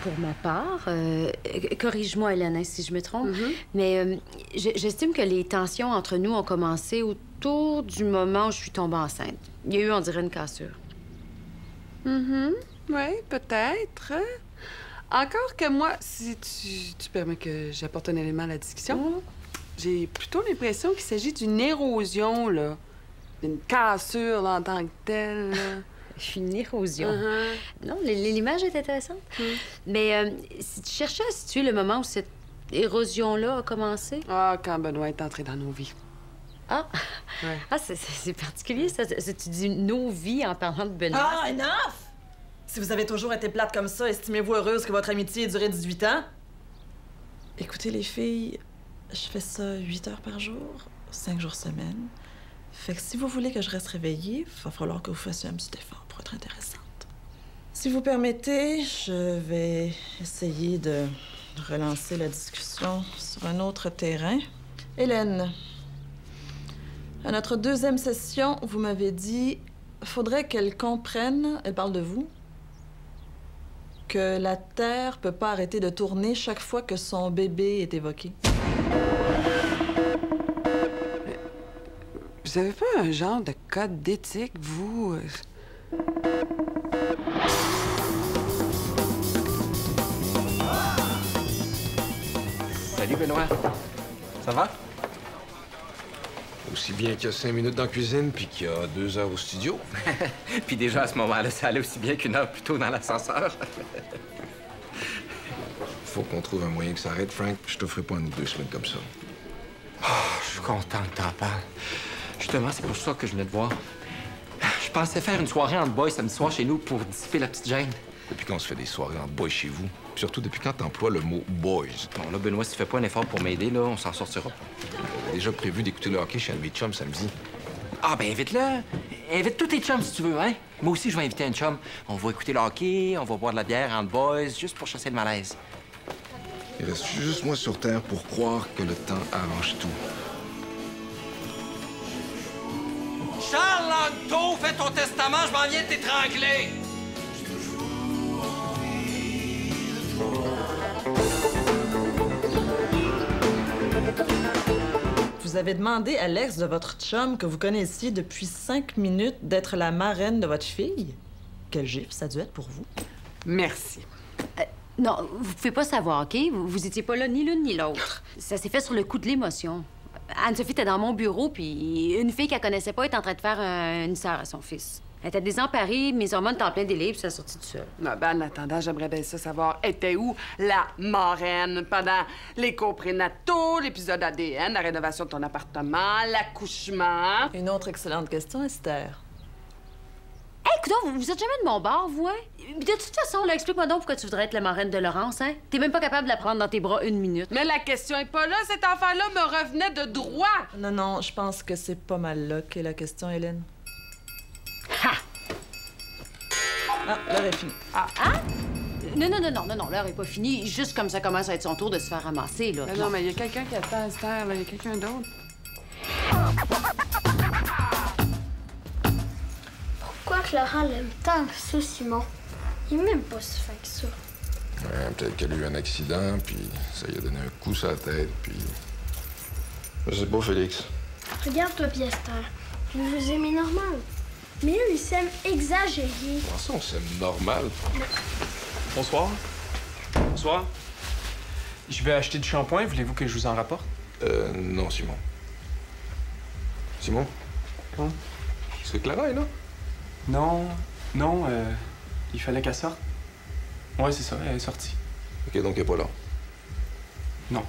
pour ma part, corrige-moi, Hélène, hein, si je me trompe, mais j'estime que les tensions entre nous ont commencé autour du moment où je suis tombée enceinte. Il y a eu, on dirait, une cassure. Oui, peut-être. Encore que moi, si tu permets que j'apporte un élément à la discussion, j'ai plutôt l'impression qu'il s'agit d'une érosion, là. D'une cassure, là, en tant que telle, là. Une érosion. Non, l'image est intéressante. Mais si tu cherchais à situer le moment où cette érosion-là a commencé... Ah, quand Benoît est entré dans nos vies. Ah! Ouais. Ah, c'est particulier, ça. Tu dis nos vies en parlant de Benoît. Ah, enough! Si vous avez toujours été plate comme ça, estimez-vous heureuse que votre amitié ait duré 18 ans? Écoutez, les filles, je fais ça 8 heures par jour, 5 jours semaine. Fait que si vous voulez que je reste réveillée, il va falloir que vous fassiez un petit effort pour être intéressante. Si vous permettez, je vais essayer de relancer la discussion sur un autre terrain. Hélène, à notre deuxième session, vous m'avez dit faudrait qu'elle comprenne, elle parle de vous, que la Terre peut pas arrêter de tourner chaque fois que son bébé est évoqué. Vous avez pas un genre de code d'éthique, vous? Salut, Benoît. Ça va? Aussi bien qu'il y a 5 minutes dans la cuisine puis qu'il y a 2 heures au studio. Puis déjà, à ce moment-là, ça allait aussi bien qu'une heure plus tôt dans l'ascenseur. Faut qu'on trouve un moyen que ça arrête, Frank. Je te ferai pas une 2 semaines comme ça. Oh, je suis content que t'en parles. Justement, c'est pour ça que je venais te voir. Je pensais faire une soirée en boys samedi soir chez nous pour dissiper la petite gêne. Depuis quand on se fait des soirées en boys chez vous? Puis surtout depuis quand t'emploies le mot boys? Bon, là, Benoît, si tu fais pas un effort pour m'aider, là, on s'en sortira pas. J'avais déjà prévu d'écouter le hockey chez un de mes chums samedi. Ah, ben invite-le. Invite tous tes chums si tu veux, hein? Moi aussi, je vais inviter un chum. On va écouter le hockey, on va boire de la bière en boys, juste pour chasser le malaise. Il reste juste moi sur Terre pour croire que le temps arrange tout. Charles Langto, fais ton testament, je m'en viens de t'étrangler! Vous avez demandé à l'ex de votre chum que vous connaissiez depuis 5 minutes d'être la marraine de votre fille? Quel gifle ça a dû être pour vous? Merci. Non, vous pouvez pas savoir, OK? Vous étiez pas là ni l'une ni l'autre. Ça s'est fait sur le coup de l'émotion. Anne-Sophie était dans mon bureau, puis une fille qu'elle connaissait pas était en train de faire une sœur à son fils. Elle était désemparée, mes hormones étaient en plein délire, puis ça a sorti tout seul. Non, ben, en attendant, j'aimerais bien ça savoir, était où la marraine pendant les cours prénataux, l'épisode ADN, la rénovation de ton appartement, l'accouchement? Une autre excellente question, Esther. Hey, écoute, vous êtes jamais de mon bord, vous, hein? De toute façon, là, explique-moi donc pourquoi tu voudrais être la marraine de Laurence, hein? T'es même pas capable de la prendre dans tes bras 1 minute. Mais la question est pas là, cet enfant-là me revenait de droit! Non, non, je pense que c'est pas mal là qu'est la question, Hélène. Ha! Ah, l'heure est finie. Non, l'heure est pas finie. Juste comme ça commence à être son tour de se faire ramasser, là. Mais non, mais il y a quelqu'un qui attend, Esther, là. Il y a quelqu'un d'autre. Pourquoi que Laurent l'aime tant que ça, Simon? Il est même pas si fin que ça. Ouais, peut-être qu'elle a eu un accident, puis ça lui a donné un coup sur la tête, puis... Je sais pas, Félix. Regarde-toi, puis Esther. Vous vous aimez normal. Mais elle, il s'aime exagéré. Comment ça, on s'aime normal? Bonsoir. Bonsoir. Je vais acheter du shampoing. Voulez-vous que je vous en rapporte? Non, Simon. Simon? Quoi? Est-ce que Clara est là? Non, il fallait qu'elle sorte. Ouais, c'est ça, elle est sortie. OK, donc elle est pas là. Non.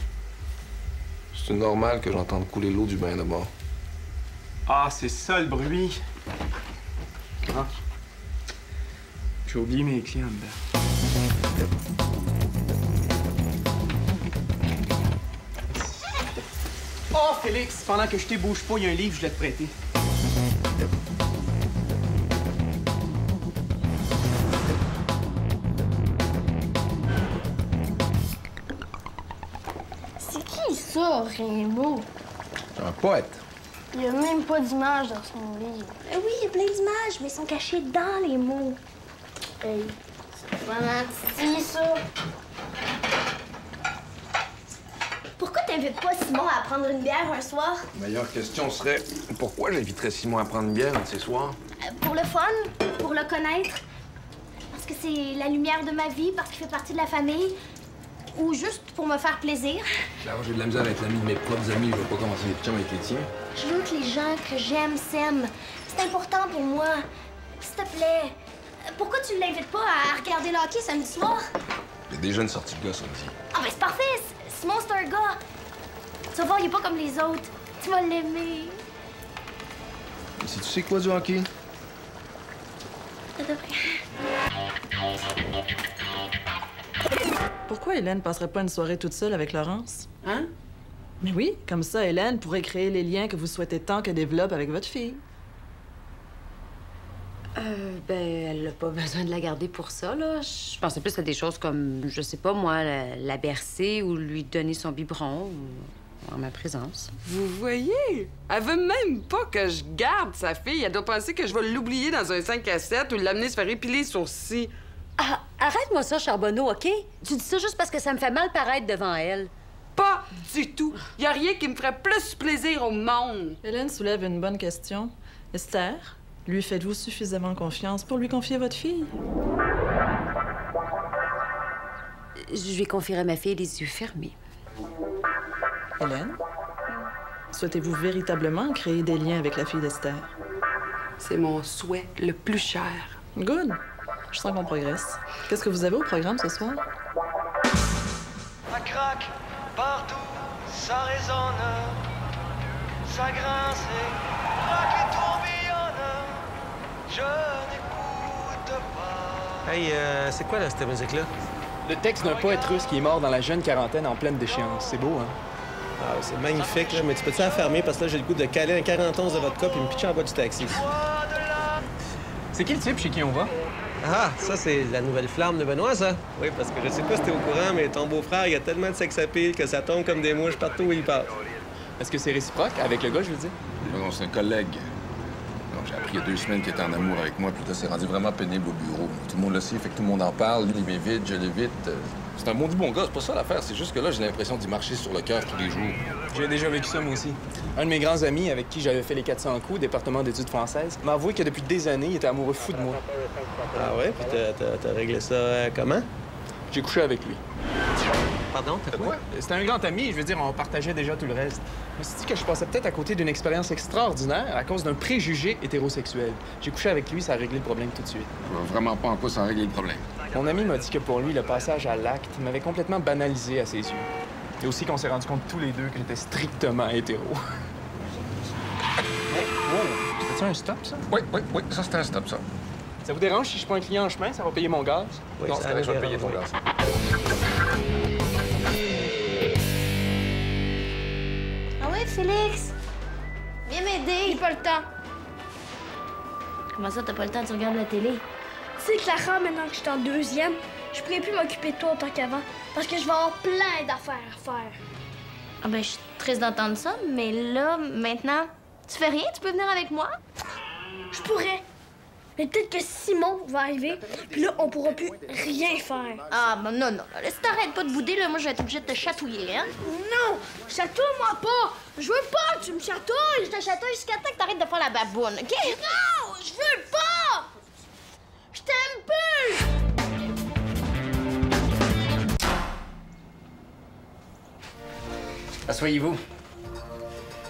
C'est normal que j'entende couler l'eau du bain de bord. Ah, c'est ça le bruit. Ah. J'ai oublié mes clés en dedans. Oh, Félix, pendant que je t'ai bouge pas, il y a un livre, je l'ai te prêter. C'est qui ça, Rimbaud? C'est un poète. Il y a même pas d'image dans son livre. Oui, il y a plein d'images, mais elles sont cachées dans les mots. Hey, ça Vraiment, c'est ça. Pourquoi t'invites pas Simon à prendre une bière un soir? La meilleure question serait pourquoi j'inviterais Simon à prendre une bière un de ces soirs? Pour le fun, pour le connaître. Parce que c'est la lumière de ma vie, parce qu'il fait partie de la famille. Ou juste pour me faire plaisir. Alors, j'ai de la misère avec l'ami de mes propres amis. Je veux pas commencer les petits avec les tiens. Je veux que les gens que j'aime s'aiment. C'est important pour moi. S'il te plaît, pourquoi tu ne l'invites pas à regarder le hockey samedi soir? J'ai déjà une sortie de gars samedi. Ah, ben c'est parfait! Simon, c'est un gars. Tu vas voir, il est pas comme les autres. Tu vas l'aimer. Si tu sais quoi du hockey? Ça devrait. Pourquoi Hélène passerait pas une soirée toute seule avec Laurence? Hein? Mais oui, comme ça, Hélène pourrait créer les liens que vous souhaitez tant qu'elle développe avec votre fille. Ben, elle n'a pas besoin de la garder pour ça, là. Je pensais plus à des choses comme, je sais pas, moi, la bercer ou lui donner son biberon ou en ma présence. Vous voyez? Elle veut même pas que je garde sa fille. Elle doit penser que je vais l'oublier dans un 5 à 7 ou l'amener se faire épiler les sourcils. Ah, arrête-moi ça, Charbonneau, OK? Tu dis ça juste parce que ça me fait mal paraître devant elle. Pas du tout. Y a rien qui me ferait plus plaisir au monde. Hélène soulève une bonne question. Esther, lui faites-vous suffisamment confiance pour lui confier votre fille? Je lui confierai ma fille les yeux fermés. Hélène, souhaitez-vous véritablement créer des liens avec la fille d'Esther? C'est mon souhait le plus cher. Good. Je sens qu'on progresse. Qu'est-ce que vous avez au programme ce soir? Ça craque partout, ça résonne, ça grince et craque et tourbillonne. Je n'écoute pas. Hey, c'est quoi là, cette musique-là? Le texte d'un poète russe qui est mort dans la jeune quarantaine en pleine déchéance. C'est beau, hein? Ah, c'est magnifique, là, mais tu peux-tu la fermer parce que là, j'ai le goût de caler un 40 onces de vodka puis me pitcher en bas du taxi. C'est qui le type chez qui on va? Ah, ça, c'est la nouvelle flamme de Benoît, ça? Oui, parce que je sais pas si t'es au courant, mais ton beau-frère, il a tellement de sex appeal que ça tombe comme des mouches partout où il passe. Est-ce que c'est réciproque avec le gars, je veux dire? Non, c'est un collègue. Donc, j'ai appris il y a 2 semaines qu'il était en amour avec moi, puis là, c'est rendu vraiment pénible au bureau. Tout le monde le sait, fait que tout le monde en parle. Lui, il m'évite, je l'évite. C'est un bon du bon gars, c'est pas ça l'affaire. C'est juste que là, j'ai l'impression d'y marcher sur le cœur tous les jours. J'ai déjà vécu ça, moi aussi. Un de mes grands amis avec qui j'avais fait les 400 coups, département d'études françaises, m'a avoué que depuis des années, il était amoureux fou de moi. Ah ouais? Puis t'as réglé ça comment? J'ai couché avec lui. Pardon, t'as quoi? C'était un grand ami, je veux dire, on partageait déjà tout le reste. Je me suis dit que je passais peut-être à côté d'une expérience extraordinaire à cause d'un préjugé hétérosexuel. J'ai couché avec lui, ça a réglé le problème tout de suite. Je vois vraiment pas en quoi ça a réglé le problème. Mon ami m'a dit que pour lui, le passage à l'acte m'avait complètement banalisé à ses yeux. Et aussi qu'on s'est rendu compte tous les deux que j'étais strictement hétéro. Oh, c'était-tu un stop, ça? Oui, ça c'était un stop, ça. Ça vous dérange si je suis pas un client en chemin? Ça va payer mon gaz? Oui, Non, ça c'est correct, je vais te payer ton dérange. gaz. Ah ouais, Félix? Viens m'aider. J'ai pas le temps. Comment ça, t'as pas le temps? Tu regardes la télé? Tu sais, Clara, maintenant que je suis en 2e, je pourrais plus m'occuper de toi autant qu'avant. Parce que je vais avoir plein d'affaires à faire. Ah ben, je suis triste d'entendre ça, mais là, maintenant, tu fais rien? Tu peux venir avec moi? Je pourrais. Mais peut-être que Simon va arriver, puis là, on pourra plus rien faire. Ah, ben non. Là, si t'arrêtes pas de bouder, là, moi, je vais être obligée de te chatouiller, hein? Non! Chatouille-moi pas! Je veux pas que tu me chatouilles! Je te chatouille jusqu'à temps que t'arrêtes de faire la baboune, OK? Non! Je veux pas! Je t'aime plus! Asseyez-vous.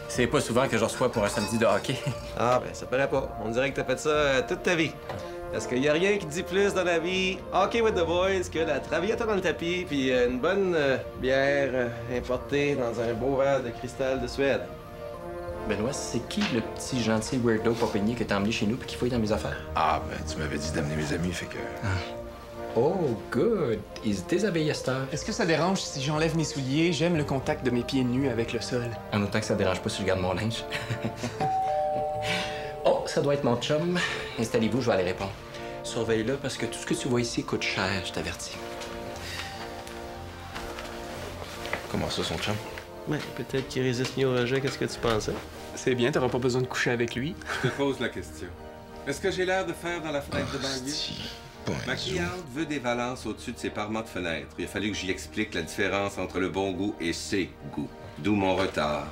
C'est pas souvent que je reçois pour un samedi de hockey. Ah, ben, ça paraît pas. On dirait que t'as fait ça toute ta vie. Parce qu'il y a rien qui dit plus dans la vie, hockey with the boys, que la travaillette dans le tapis, puis une bonne bière importée dans un beau verre de cristal de Suède. Benoît, c'est qui le petit gentil weirdo pas peigné que t'as emmené chez nous puis qui fouille dans mes affaires? Ah, ben, tu m'avais dit d'amener mes amis, fait que... Oh, good. Ils se déshabillent à cette heure. Est-ce que ça dérange si j'enlève mes souliers? J'aime le contact de mes pieds nus avec le sol. En autant que ça dérange pas si je garde mon linge. Oh, ça doit être mon chum. Installez-vous, je vais aller répondre. Surveille-le parce que tout ce que tu vois ici coûte cher, je t'avertis. Comment ça, son chum? Ouais, peut-être qu'il résiste mieux au rejet qu'est-ce que tu pensais. C'est bien, t'auras pas besoin de coucher avec lui. Je te pose la question. Est-ce que j'ai l'air de faire dans la fenêtre de banlieue? pas un Ma zoo. cliente veut des valances au-dessus de ses parements de fenêtre. Il a fallu que j'y explique la différence entre le bon goût et ses goûts. D'où mon retard.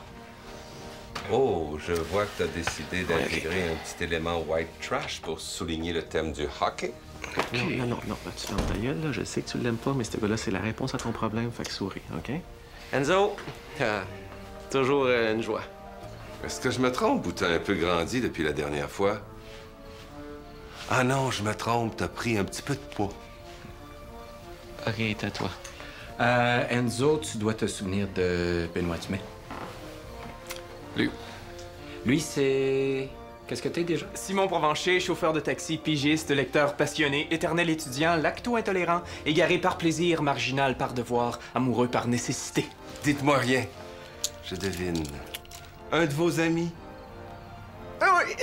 Oh, je vois que tu as décidé d'intégrer un petit élément white trash pour souligner le thème du hockey. Non, tu fermes ta gueule, là. Je sais que tu l'aimes pas, mais ce gars-là, c'est la réponse à ton problème, fait que souris, OK? Enzo, toujours une joie. Est-ce que je me trompe ou t'as un peu grandi depuis la dernière fois? Ah non, je me trompe, t'as pris un petit peu de poids. OK, tais-toi. Enzo, tu dois te souvenir de Benoît Dumais. Lui, c'est... Qu'est-ce que t'es déjà? Simon Provencher, chauffeur de taxi, pigiste, lecteur passionné, éternel étudiant, lacto-intolérant, égaré par plaisir, marginal par devoir, amoureux par nécessité. Dites-moi rien. Je devine. Un de vos amis? Ah oui!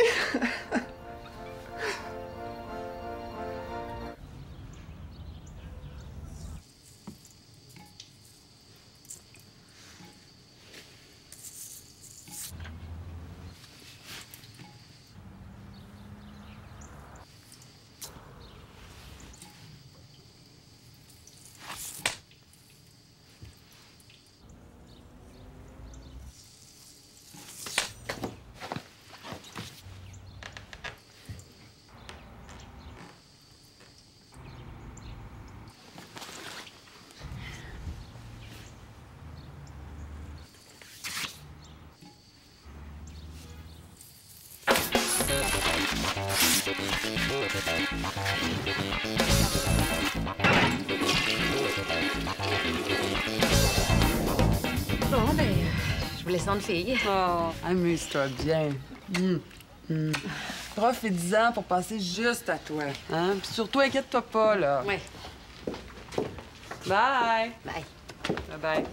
Bon, ben, je vous laisse en fille. Oh, amuse-toi bien. Profite-en pour passer juste à toi. Hein? Puis surtout, inquiète-toi pas, là. Ouais. Bye. Bye. Bye-bye.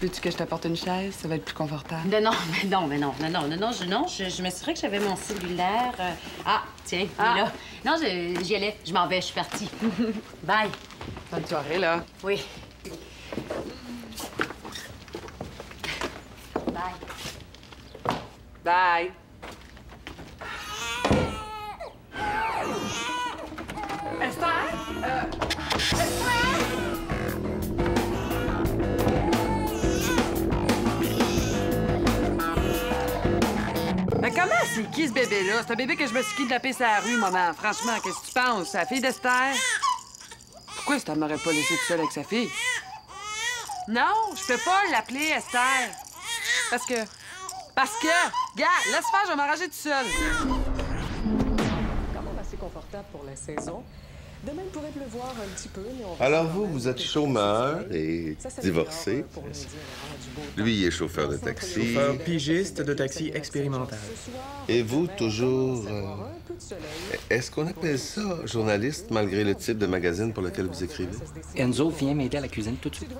Veux-tu que je t'apporte une chaise? Ça va être plus confortable. Non, je m'assurais que j'avais mon cellulaire. Ah, tiens, il est là. Non, j'y allais. Je m'en vais, je suis partie. Bye. Bonne soirée, là. Oui. Bye. Bye. Mais comment c'est qui ce bébé-là? C'est un bébé que je me suis kidnappé sur la rue, maman. Franchement, qu'est-ce que tu penses? C'est la fille d'Esther? Pourquoi Esther m'aurait pas laissé toute seule avec sa fille? Non, je peux pas l'appeler Esther. Parce que, gars, laisse faire, je vais m'arranger toute seule. Quand même assez confortable pour la saison. Demain, il pourrait pleuvoir un petit peu, mais on va... Alors vous êtes chômeur et divorcé. Lui, il est chauffeur de taxi. Chauffeur pigiste de taxi expérimental. Et vous, toujours... Est-ce qu'on appelle ça journaliste, malgré le type de magazine pour lequel vous écrivez? Enzo, viens m'aider à la cuisine tout de suite.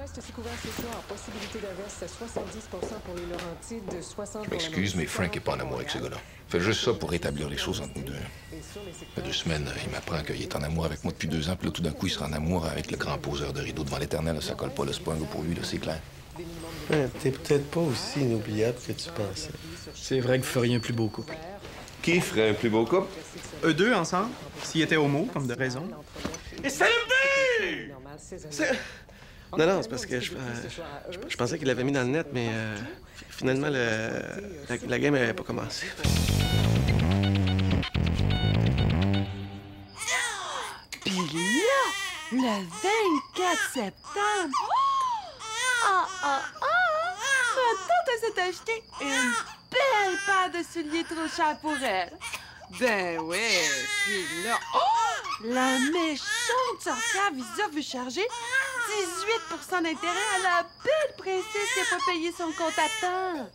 Je m'excuse, mais Frank est pas en amour avec ce gars-là. Fait juste ça pour rétablir les choses entre nous deux. Ça fait 2 semaines, il m'apprend qu'il est en amour avec moi depuis 2 ans, puis là, tout d'un coup, il sera en amour avec le grand poseur de rideau devant l'éternel. Ça colle pas, là, c'est pas un gars pour lui, là, c'est clair. Ouais, t'es peut-être pas aussi inoubliable que tu pensais. C'est vrai que vous feriez un plus beau couple. Qui ferait un plus beau couple? Eux deux ensemble, s'ils étaient homo, comme de raison. Et c'est le but! Non, c'est parce que je pensais qu'il l'avait mis dans le net, mais finalement, la game n'avait pas commencé. Puis là, le 24 septembre... Ma tante s'est acheté une belle paire de souliers trop chers pour elle. Ben ouais, puis là... Oh! La méchante sorcière Visa veut charger 18 d'intérêt à la belle princesse qui n'a pas payé son compte à temps.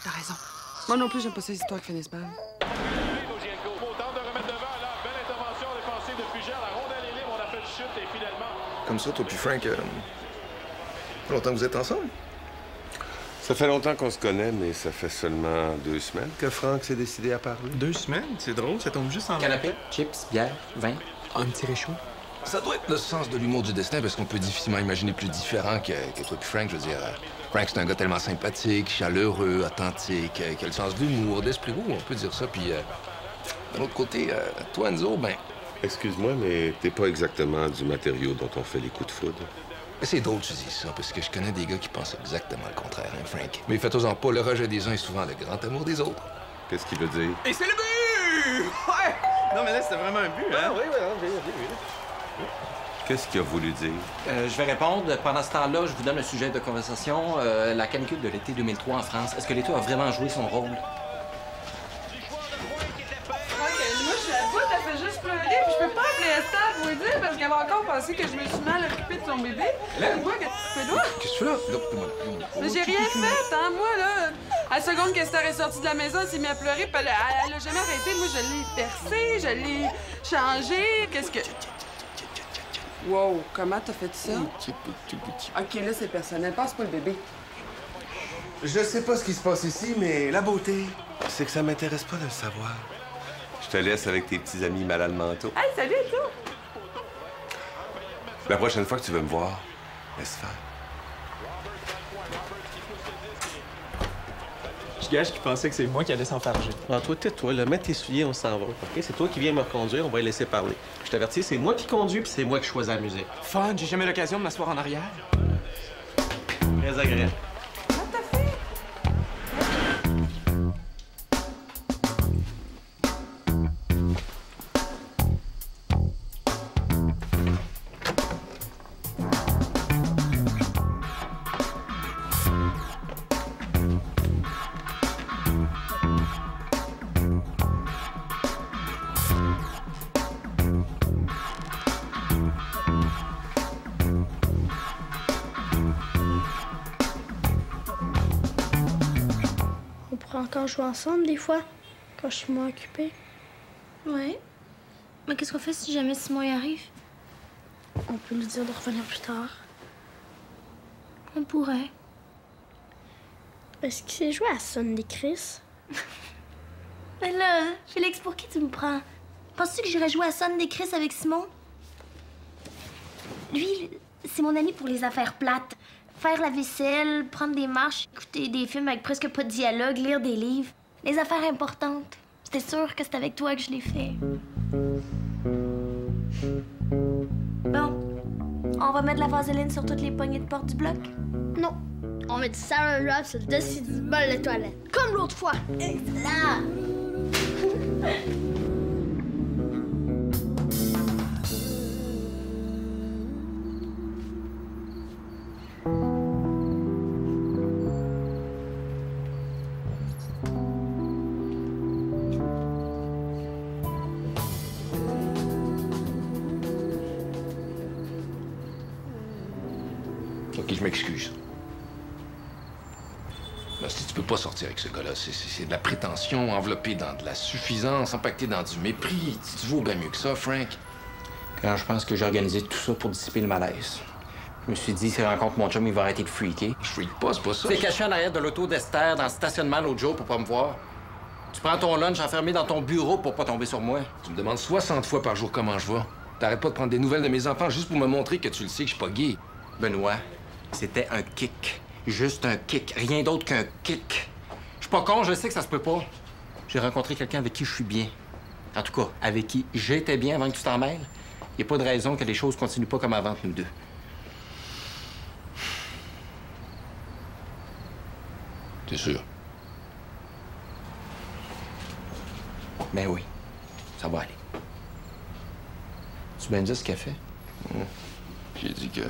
T'as raison. Moi non plus, j'aime pas ces histoires qui finissent mal. Tente de remettre devant, là. Belle intervention défensive de Fugère. La rondelle est libre, on a fait de chute et finalement, comme ça, toi puis Frank. Ça fait longtemps que vous êtes ensemble? Ça fait longtemps qu'on se connaît, mais ça fait seulement 2 semaines que Frank s'est décidé à parler. 2 semaines? C'est drôle, ça tombe juste en... Canapé, chips, bière, vin. Un petit réchaud. Ça doit être le sens de l'humour du destin, parce qu'on peut difficilement imaginer plus différent que toi puis Frank. Je veux dire, Frank, c'est un gars tellement sympathique, chaleureux, authentique, qui a le sens de l'humour, d'esprit roux, on peut dire ça. Puis, d'un autre côté, toi, Enzo, ben... Excuse-moi, mais t'es pas exactement du matériau dont on fait les coups de foudre. C'est drôle que tu dises ça, parce que je connais des gars qui pensent exactement le contraire, hein, Frank. Mais faites-en pas, le rejet des uns est souvent le grand amour des autres. Qu'est-ce qu'il veut dire? Et c'est le but! Ouais! Non, mais là, c'était vraiment un but, hein? Oui. Qu'est-ce qu'il a voulu dire? Je vais répondre. Pendant ce temps-là, je vous donne un sujet de conversation. La canicule de l'été 2003 en France. Est-ce que l'État a vraiment joué son rôle? Moi, je suis à bout, elle fait juste pleurer, puis je peux pas appeler Esther pour lui dire parce qu'elle va encore penser que je me suis mal occupée de son bébé. Moi, qu'est-ce que tu fais là? Qu'est-ce que tu fais là? Mais j'ai rien fait, hein, moi, là. À la seconde qu'Esther est sortie de la maison, elle s'est mise à pleurer, puis elle a jamais arrêté. Moi, je l'ai percé, je l'ai changé. Qu'est-ce que... Wow, comment t'as fait ça? OK, là, c'est personnel. Passe pas le bébé. Je sais pas ce qui se passe ici, mais la beauté, c'est que ça m'intéresse pas de le savoir. Je te laisse avec tes petits amis malades mentaux. Hey, salut, toi! La prochaine fois que tu veux me voir, laisse faire. Je gage qu'il pensait que c'est moi qui allais s'enfarger. Alors, toi, tais-toi, là, mets tes souliers, on s'en va. OK? C'est toi qui viens me reconduire, on va les laisser parler. Je t'avertis, c'est moi qui conduis, puis c'est moi qui choisis la musique. Fun, j'ai jamais l'occasion de m'asseoir en arrière. Très agréable. On pourrait encore jouer ensemble des fois, quand je suis moins occupée. Ouais. Mais qu'est-ce qu'on fait si jamais Simon y arrive? On peut lui dire de revenir plus tard. On pourrait. Est-ce qu'il sait jouer à Sonne des Chris? Mais là, Félix, pour qui tu me prends? Penses-tu que j'irais jouer à Sonne des Chris avec Simon? Lui, c'est mon ami pour les affaires plates. Faire la vaisselle, prendre des marches, écouter des films avec presque pas de dialogue, lire des livres. Les affaires importantes. J'étais sûre que c'était avec toi que je l'ai fait. Bon. On va mettre de la vaseline sur toutes les poignées de porte du bloc? Non. On met du Sarah Wrap sur le dessus du bol de toilette. Comme l'autre fois. Excellent! OK, je m'excuse. Là, si tu peux pas sortir avec ce gars-là, c'est de la prétention enveloppée dans de la suffisance, empaquetée dans du mépris. Tu vaux bien mieux que ça, Frank. Quand je pense que j'ai organisé tout ça pour dissiper le malaise. Je me suis dit, s'il rencontre mon chum, il va arrêter de freaker. Je freak pas, c'est pas ça. Tu t'es caché en arrière de l'auto d'Esther dans le stationnement l'autre jour pour pas me voir. Tu prends ton lunch enfermé dans ton bureau pour pas tomber sur moi. Tu me demandes 60 fois par jour comment je vais. T'arrêtes pas de prendre des nouvelles de mes enfants juste pour me montrer que tu le sais que je suis pas gay. Benoît, c'était un kick. Juste un kick. Rien d'autre qu'un kick. Je suis pas con, je sais que ça se peut pas. J'ai rencontré quelqu'un avec qui je suis bien. En tout cas, avec qui j'étais bien avant que tu t'en mêles. Y a pas de raison que les choses continuent pas comme avant entre nous deux. T'es sûr? Ben oui. Ça va aller. Tu viens de dire ce qu'elle fait? J'ai dit que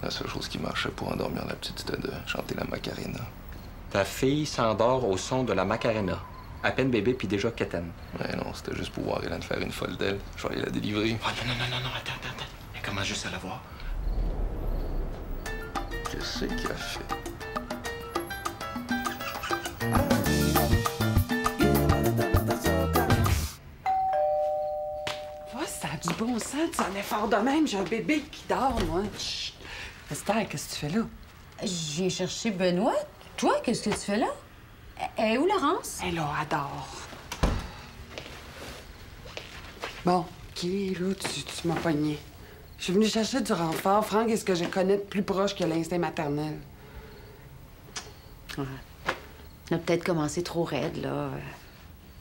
la seule chose qui marchait pour endormir la petite, c'était de chanter la Macarena. Ta fille s'endort au son de la Macarena. À peine bébé, puis déjà quétaine. Ouais, non, c'était juste pour voir Hélène faire une folle d'elle. Je vais aller la délivrer. Oh, non, attends. Elle commence juste à la voir. Qu'est-ce qu'elle a fait? Oh, ça a du bon sens, arrête, ça en est fort de même. J'ai un bébé qui dort, moi. Chut. Esther, qu'est-ce que tu fais là? J'ai cherché Benoît. Toi, qu'est-ce que tu fais là? Et où Laurence? Elle est là, elle dort. Bon, OK, là, tu m'as pogné. Je suis venue chercher du renfort. Franck, est-ce que je connais de plus proche que l'instinct maternel? Ouais. On a peut-être commencé trop raide, là.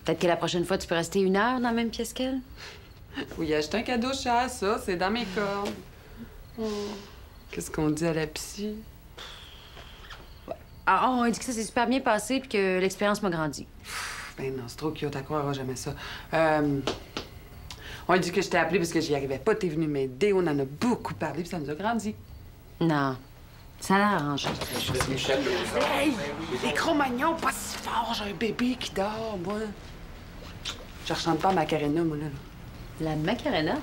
Peut-être que la prochaine fois, tu peux rester 1 heure dans la même pièce qu'elle? Oui, acheter un cadeau cher, ça, c'est dans mes cordes. Oh. Qu'est-ce qu'on dit à la psy? Ah, on dit que ça s'est super bien passé puis que l'expérience m'a grandi. Ben non, c'est trop cute, elle croira jamais ça. On dit que je t'ai appelé parce que j'y arrivais pas, t'es venu m'aider, on en a beaucoup parlé puis ça nous a grandi. Non, ça l'a arrangé. Hey! Les Cro-Magnons, pas si fort, j'ai un bébé qui dort, moi. Je rechante pas Macarena, moi, là. La Macarena?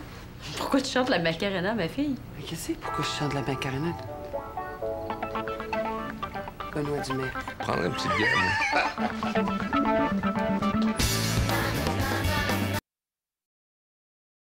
Pourquoi tu chantes la Macarena, ma fille? Mais qu'est-ce que c'est? Pourquoi je chante la Macarena? Benoît Dumais. Prendre une petite bière, moi.